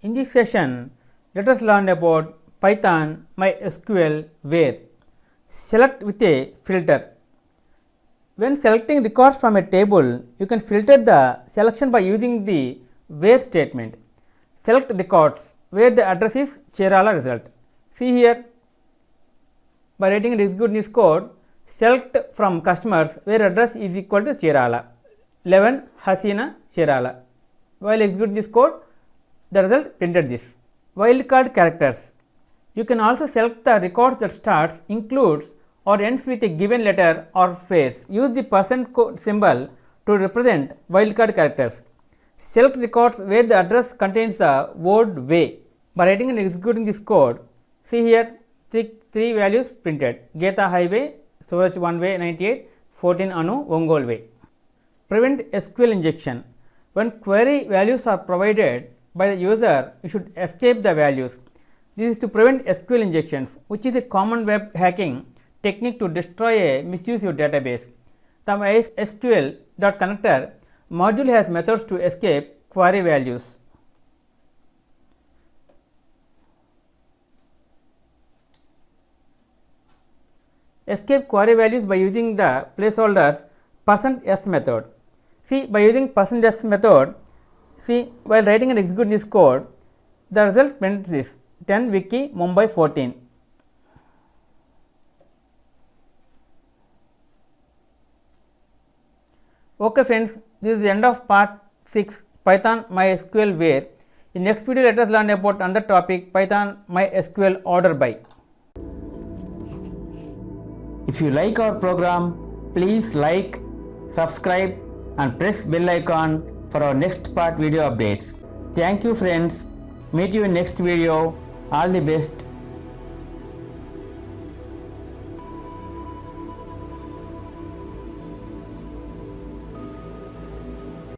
In this session, let us learn about Python MySQL where. Select with a filter. When selecting records from a table, you can filter the selection by using the where statement. Select records where the address is Cherala result. See here, by writing and executing this code, select from customers where address is equal to Cherala, 11 Hasina Cherala. While executing this code, the result printed this. Wildcard characters. You can also select the records that starts, includes or ends with a given letter or phrase. Use the % symbol to represent wildcard characters. Select records where the address contains the word way. By writing and executing this code, see here three values printed: Geta Highway, Suraj One Way 98, 14 Anu, Ongol Way. Prevent SQL injection. When query values are provided by the user, you should escape the values. This is to prevent SQL injections, which is a common web hacking technique to destroy a misuse your database. The MySQL.connector module has methods to escape query values. Escape query values by using the placeholders %s method. See, by using %s method, see, while writing and executing this code, the result prints this 10 Wiki Mumbai 14. Okay friends, this is the end of part 6 Python MySQL where. In next video, let us learn about another topic, Python MySQL order by. If you like our program, please like, subscribe and press bell icon for our next part video updates. Thank you friends. Meet you in next video. All the best.